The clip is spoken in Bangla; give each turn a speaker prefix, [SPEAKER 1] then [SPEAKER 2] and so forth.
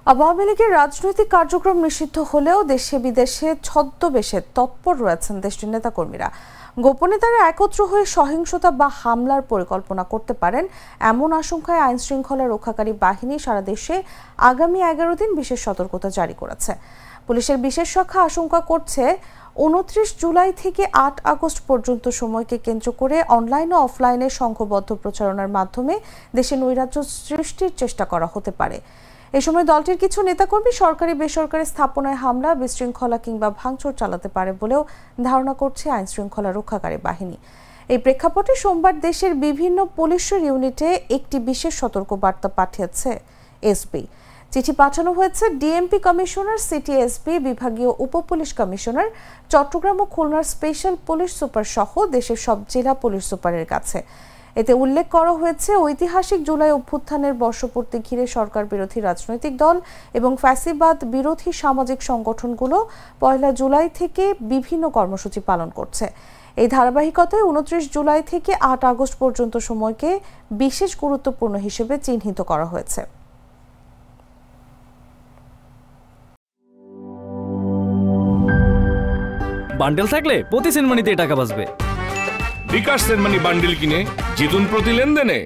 [SPEAKER 1] আওয়ামী লীগের রাজনৈতিক কার্যক্রম নিষিদ্ধ হলেও দেশে বিদেশে ছদ্মবেশে তৎপর রয়েছেন দেশটির নেতাকর্মীরা। গোপনে তারা একত্র হয়ে সহিংসতা বা হামলার পরিকল্পনা করতে পারেন এমন আশঙ্কায় আইন শৃঙ্খলা রক্ষাকারী বাহিনী সারা দেশে আগামী 11 দিন বিশেষ সতর্কতা জারি করেছে। পুলিশের বিশেষ শাখা আশঙ্কা করছে 29 জুলাই থেকে 8 আগস্ট পর্যন্ত সময়কে কেন্দ্র করে অনলাইন ও অফলাইনে সংঘবদ্ধ প্রচারণার মাধ্যমে দেশে নৈরাজ্য সৃষ্টির চেষ্টা করা হতে পারে। এই সময় দলটির কিছু নেতাকর্মী সরকারি বেসরকারি স্থাপনায় হামলা, বিশৃঙ্খলা কিংবা ভাঙচুর চালাতে পারে বলেও ধারণা করছে আইন শৃঙ্খলা রক্ষাকারী বাহিনী। এই প্রেক্ষাপটে সোমবার দেশের বিভিন্ন পুলিশের ইউনিটে একটি বিশেষ সতর্কবার্তা পাঠিয়েছে এসপি। চিঠি পাঠানো হয়েছে ডিএমপি কমিশনার, সিটি এসপি, বিভাগীয় উপপুলিশ কমিশনার, চট্টগ্রাম ও খুলনার স্পেশাল পুলিশ সুপার সহ দেশের সব জেলা পুলিশ সুপারের কাছে। এতে উল্লেখ করা হয়েছে, ঐতিহাসিক জুলাই অভ্যুত্থানের বর্ষপূর্তি ঘিরে সরকার বিরোধী রাজনৈতিক দল এবং ফ্যাসিবাদ বিরোধী সামাজিক সংগঠনগুলো 1 জুলাই থেকে বিভিন্ন কর্মসূচি পালন করছে। এই ধারাবাহিকতায় 29 জুলাই থেকে 8 আগস্ট পর্যন্ত সময়কে বিশেষ গুরুত্বপূর্ণ হিসেবে চিহ্নিত করা হয়েছে।
[SPEAKER 2] বান্ডেল থাকলে প্রতি সেনমানিতে টাকা বাঁচবে।
[SPEAKER 3] বিকাশ সেনমানি বান্ডেল কিনে জিতুন প্রতি লেনদেনে।